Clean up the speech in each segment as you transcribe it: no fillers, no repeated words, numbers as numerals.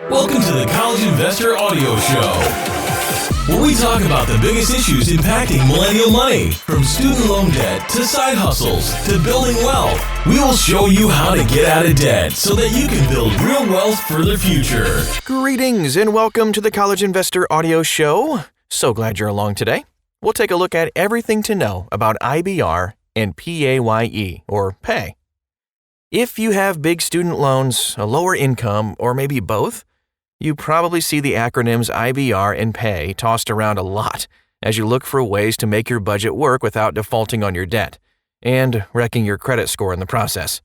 Welcome to the College Investor Audio Show, where we talk about the biggest issues impacting millennial money, from student loan debt to side hustles to building wealth. We will show you how to get out of debt so that you can build real wealth for the future. Greetings and welcome to the College Investor Audio Show. So glad you're along today. We'll take a look at everything to know about IBR and PAYE, or pay. If you have big student loans, a lower income, or maybe both, you probably see the acronyms IBR and pay tossed around a lot as you look for ways to make your budget work without defaulting on your debt and wrecking your credit score in the process.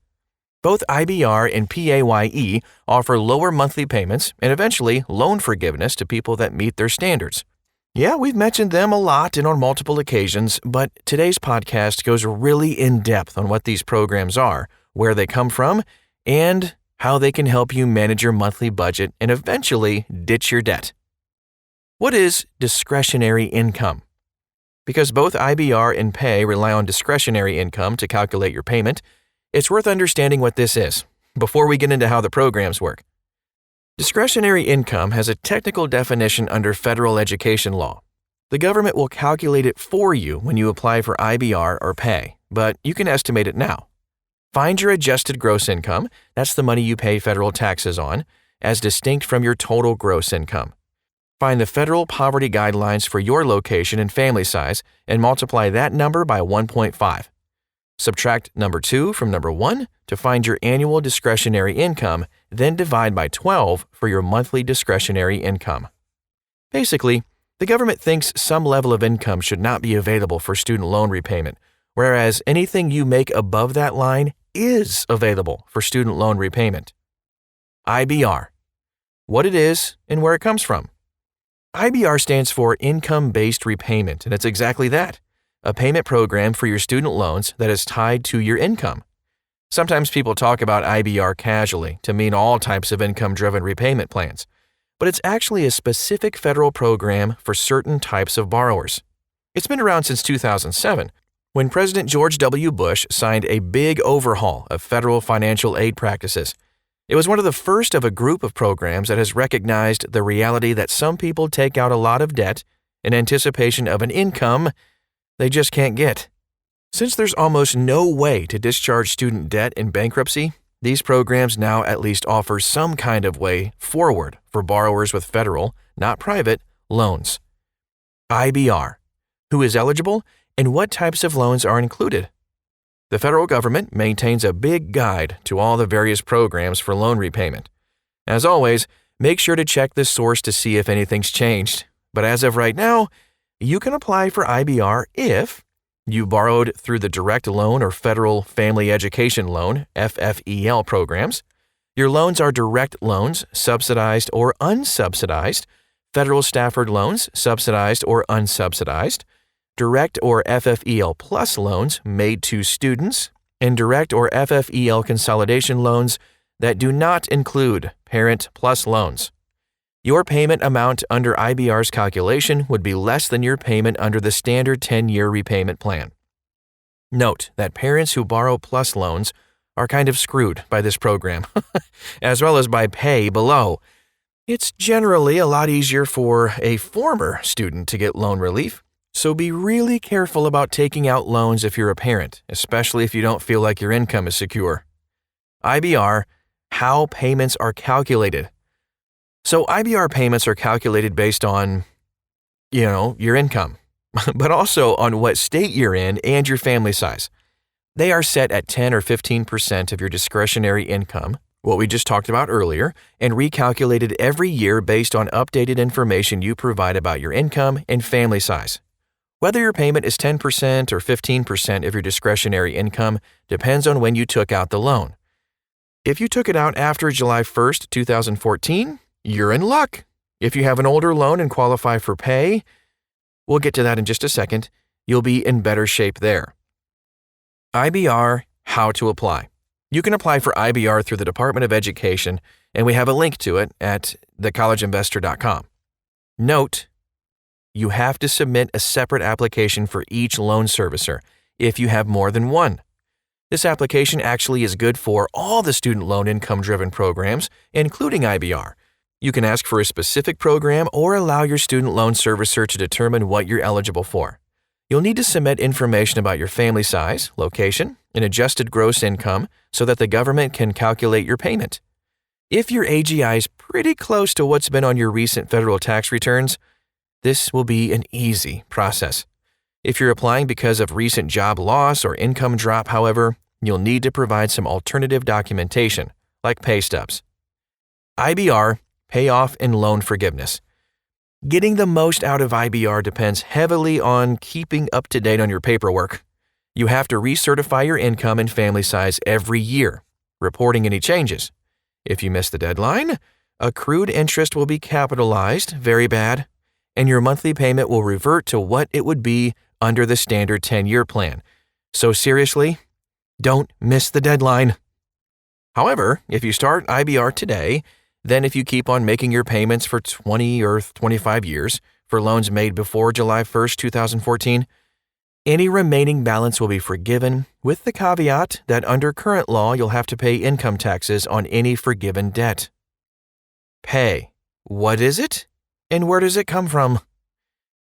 Both IBR and PAYE offer lower monthly payments and eventually loan forgiveness to people that meet their standards. Yeah, we've mentioned them a lot and on multiple occasions, but today's podcast goes really in depth on what these programs are, where they come from, and how they can help you manage your monthly budget and eventually ditch your debt. What is discretionary income? Because both IBR and pay rely on discretionary income to calculate your payment, it's worth understanding what this is before we get into how the programs work. Discretionary income has a technical definition under federal education law. The government will calculate it for you when you apply for IBR or pay, but you can estimate it now. Find your adjusted gross income, that's the money you pay federal taxes on, as distinct from your total gross income. Find the federal poverty guidelines for your location and family size and multiply that number by 1.5. Subtract number 2 from number 1 to find your annual discretionary income, then divide by 12 for your monthly discretionary income. Basically, the government thinks some level of income should not be available for student loan repayment, whereas anything you make above that line is available for student loan repayment. IBR. What it is and where it comes from. IBR stands for Income-Based Repayment, and it's exactly that, a payment program for your student loans that is tied to your income. Sometimes people talk about IBR casually to mean all types of income-driven repayment plans, but it's actually a specific federal program for certain types of borrowers. It's been around since 2007, when President George W. Bush signed a big overhaul of federal financial aid practices. It was one of the first of a group of programs that has recognized the reality that some people take out a lot of debt in anticipation of an income they just can't get. Since there's almost no way to discharge student debt in bankruptcy, these programs now at least offer some kind of way forward for borrowers with federal, not private, loans. IBR. Who is eligible and what types of loans are included? The federal government maintains a big guide to all the various programs for loan repayment. As always, make sure to check this source to see if anything's changed. But as of right now, you can apply for IBR if you borrowed through the Direct Loan or Federal Family Education Loan, FFEL programs. Your loans are direct loans, subsidized or unsubsidized, federal Stafford loans, subsidized or unsubsidized, direct or FFEL plus loans made to students, and direct or FFEL consolidation loans that do not include parent plus loans. Your payment amount under IBR's calculation would be less than your payment under the standard 10-year repayment plan. Note that parents who borrow plus loans are kind of screwed by this program, as well as by pay below. It's generally a lot easier for a former student to get loan relief, so be really careful about taking out loans if you're a parent, especially if you don't feel like your income is secure. IBR, how payments are calculated. So IBR payments are calculated based on, your income, but also on what state you're in and your family size. They are set at 10 or 15% of your discretionary income, what we just talked about earlier, and recalculated every year based on updated information you provide about your income and family size. Whether your payment is 10% or 15% of your discretionary income depends on when you took out the loan. If you took it out after July 1st, 2014, you're in luck. If you have an older loan and qualify for pay, we'll get to that in just a second, you'll be in better shape there. IBR, how to apply. You can apply for IBR through the Department of Education, and we have a link to it at thecollegeinvestor.com. Note, you have to submit a separate application for each loan servicer if you have more than one. This application actually is good for all the student loan income-driven programs, including IBR. You can ask for a specific program or allow your student loan servicer to determine what you're eligible for. You'll need to submit information about your family size, location, and adjusted gross income so that the government can calculate your payment. If your AGI is pretty close to what's been on your recent federal tax returns, this will be an easy process. If you're applying because of recent job loss or income drop, however, you'll need to provide some alternative documentation, like pay stubs. IBR, payoff and loan forgiveness. Getting the most out of IBR depends heavily on keeping up to date on your paperwork. You have to recertify your income and family size every year, reporting any changes. If you miss the deadline, accrued interest will be capitalized, very bad, and your monthly payment will revert to what it would be under the standard 10-year plan. So seriously, don't miss the deadline. However, if you start IBR today, then if you keep on making your payments for 20 or 25 years for loans made before July 1st, 2014, any remaining balance will be forgiven with the caveat that under current law you'll have to pay income taxes on any forgiven debt. PAYE. What is it? And where does it come from?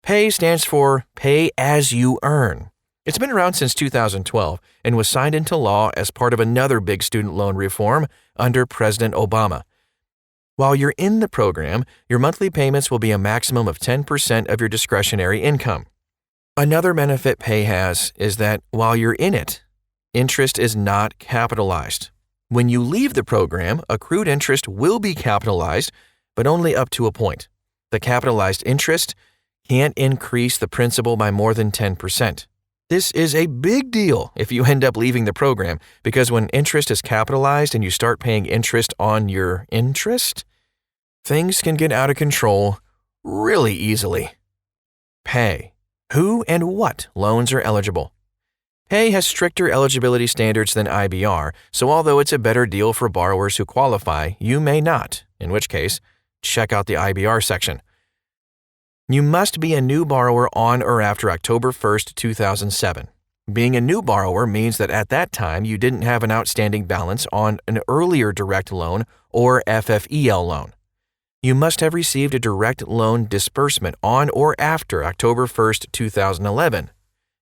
PAYE stands for Pay As You Earn. It's been around since 2012 and was signed into law as part of another big student loan reform under President Obama. While you're in the program, your monthly payments will be a maximum of 10% of your discretionary income. Another benefit PAYE has is that while you're in it, interest is not capitalized. When you leave the program, accrued interest will be capitalized, but only up to a point. The capitalized interest can't increase the principal by more than 10%. This is a big deal if you end up leaving the program, because when interest is capitalized and you start paying interest on your interest, things can get out of control really easily. PAYE. Who and what loans are eligible? PAYE has stricter eligibility standards than IBR, so although it's a better deal for borrowers who qualify, you may not, in which case, check out the IBR section. You must be a new borrower on or after October 1st, 2007. Being a new borrower means that at that time you didn't have an outstanding balance on an earlier direct loan or FFEL loan. You must have received a direct loan disbursement on or after October 1st, 2011.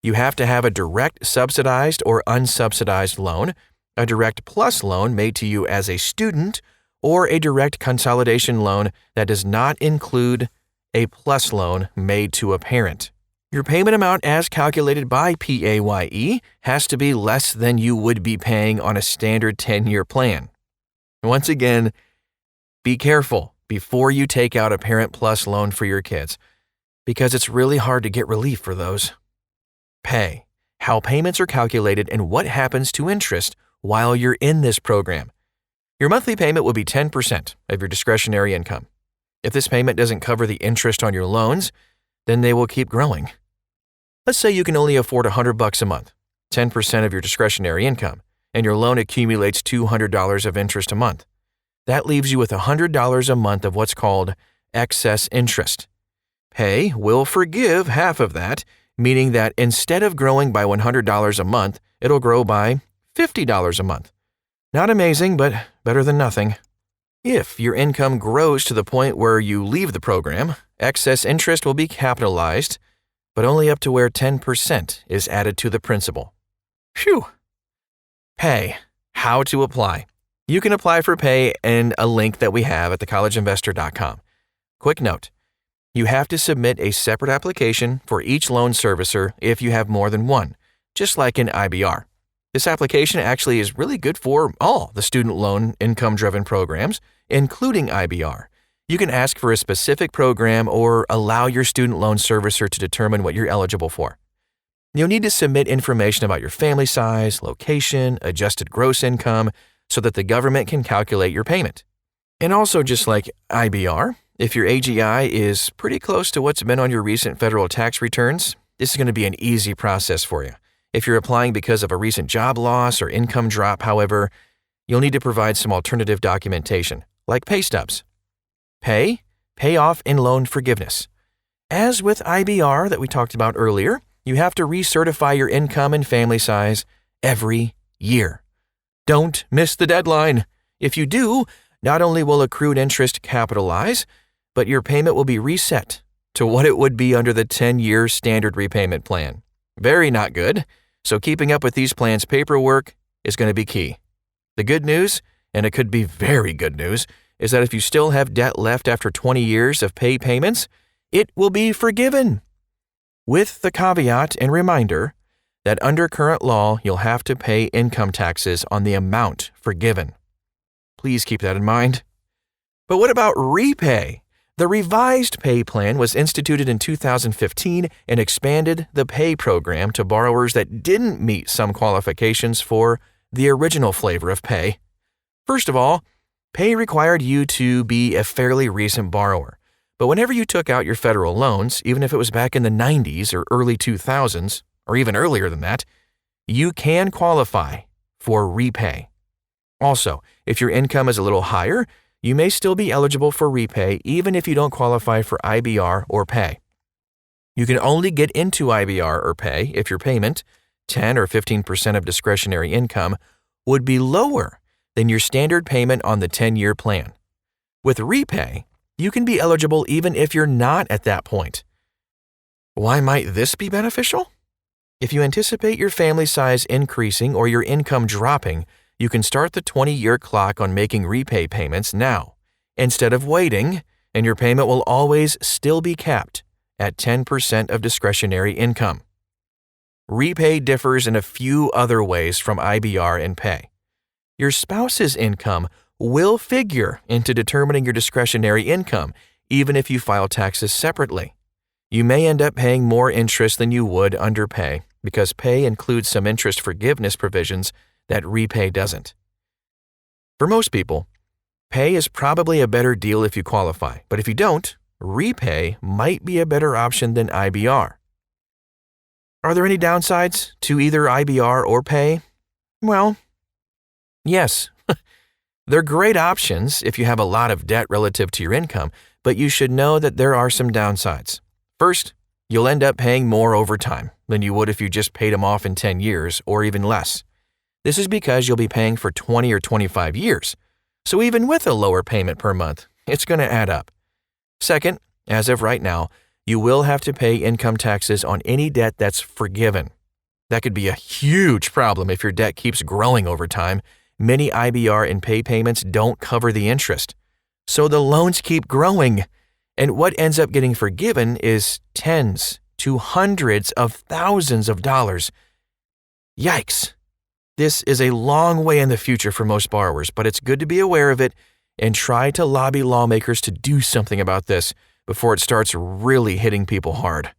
You have to have a direct subsidized or unsubsidized loan, a direct plus loan made to you as a student, or a direct consolidation loan that does not include a plus loan made to a parent. Your payment amount as calculated by PAYE has to be less than you would be paying on a standard 10-year plan. Once again, be careful before you take out a Parent Plus loan for your kids, because it's really hard to get relief for those. PAYE. How payments are calculated and what happens to interest while you're in this program. Your monthly payment will be 10% of your discretionary income. If this payment doesn't cover the interest on your loans, then they will keep growing. Let's say you can only afford $100 a month, 10% of your discretionary income, and your loan accumulates $200 of interest a month. That leaves you with $100 a month of what's called excess interest. PAYE will forgive half of that, meaning that instead of growing by $100 a month, it'll grow by $50 a month. Not amazing, but better than nothing. If your income grows to the point where you leave the program, excess interest will be capitalized, but only up to where 10% is added to the principal. Phew! PAYE. How to apply. You can apply for PAYE in a link that we have at thecollegeinvestor.com. Quick note. You have to submit a separate application for each loan servicer if you have more than one, just like in IBR. This application actually is really good for all the student loan income-driven programs, including IBR. You can ask for a specific program or allow your student loan servicer to determine what you're eligible for. You'll need to submit information about your family size, location, adjusted gross income, so that the government can calculate your payment. And also, just like IBR, if your AGI is pretty close to what's been on your recent federal tax returns, this is going to be an easy process for you. If you're applying because of a recent job loss or income drop, however, you'll need to provide some alternative documentation, like pay stubs. PAYE, payoff and loan forgiveness. As with IBR that we talked about earlier, you have to recertify your income and family size every year. Don't miss the deadline. If you do, not only will accrued interest capitalize, but your payment will be reset to what it would be under the 10-year standard repayment plan. Very not good, so keeping up with these plans' paperwork is going to be key. The good news, and it could be very good news, is that if you still have debt left after 20 years of PAYE payments, it will be forgiven. With the caveat and reminder that under current law, you'll have to pay income taxes on the amount forgiven. Please keep that in mind. But what about Repay? The revised PAYE plan was instituted in 2015 and expanded the PAYE program to borrowers that didn't meet some qualifications for the original flavor of PAYE. First of all, PAYE required you to be a fairly recent borrower. But whenever you took out your federal loans, even if it was back in the 90s or early 2000s, or even earlier than that, you can qualify for Repay. Also, if your income is a little higher, you may still be eligible for Repay even if you don't qualify for IBR or PAYE. You can only get into IBR or PAYE if your payment, 10 or 15% of discretionary income, would be lower than your standard payment on the 10-year plan. With Repay, you can be eligible even if you're not at that point. Why might this be beneficial? If you anticipate your family size increasing or your income dropping, you can start the 20-year clock on making Repay payments now, instead of waiting, and your payment will always still be capped at 10% of discretionary income. Repay differs in a few other ways from IBR and PAYE. Your spouse's income will figure into determining your discretionary income, even if you file taxes separately. You may end up paying more interest than you would under PAYE, because PAYE includes some interest forgiveness provisions that Repay doesn't. For most people, PAYE is probably a better deal if you qualify, but if you don't, Repay might be a better option than IBR. Are there any downsides to either IBR or PAYE? Well, yes. They're great options if you have a lot of debt relative to your income, but you should know that there are some downsides. First, you'll end up paying more over time than you would if you just paid them off in 10 years or even less. This is because you'll be paying for 20 or 25 years. So even with a lower payment per month, it's going to add up. Second, as of right now, you will have to pay income taxes on any debt that's forgiven. That could be a huge problem if your debt keeps growing over time. Many IBR and PAYE payments don't cover the interest. So the loans keep growing, and what ends up getting forgiven is tens to hundreds of thousands of dollars. Yikes! This is a long way in the future for most borrowers, but it's good to be aware of it and try to lobby lawmakers to do something about this before it starts really hitting people hard.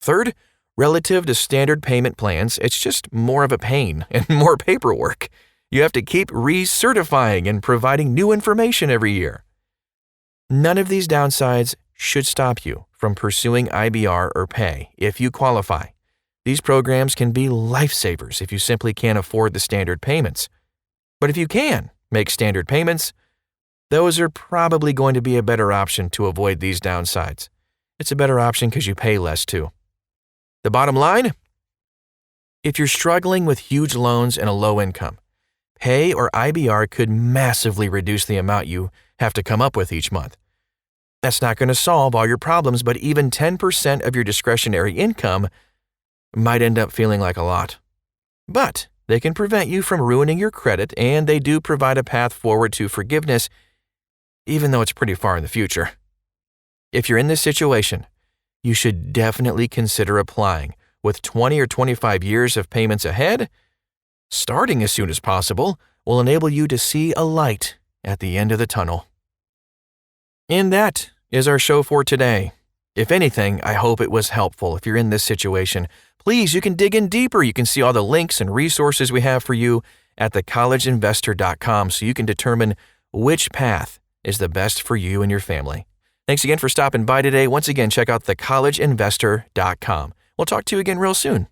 Third, relative to standard payment plans, it's just more of a pain and more paperwork. You have to keep recertifying and providing new information every year. None of these downsides should stop you from pursuing IBR or PAYE if you qualify. These programs can be lifesavers if you simply can't afford the standard payments. But if you can make standard payments, those are probably going to be a better option to avoid these downsides. It's a better option because you pay less too. The bottom line? If you're struggling with huge loans and a low income, PAYE or IBR could massively reduce the amount you have to come up with each month. That's not going to solve all your problems, but even 10% of your discretionary income might end up feeling like a lot. But they can prevent you from ruining your credit, and they do provide a path forward to forgiveness, even though it's pretty far in the future. If you're in this situation, you should definitely consider applying. With 20 or 25 years of payments ahead, starting as soon as possible will enable you to see a light at the end of the tunnel. And that is our show for today. If anything, I hope it was helpful. If you're in this situation, please, you can dig in deeper. You can see all the links and resources we have for you at thecollegeinvestor.com so you can determine which path is the best for you and your family. Thanks again for stopping by today. Once again, check out thecollegeinvestor.com. We'll talk to you again real soon.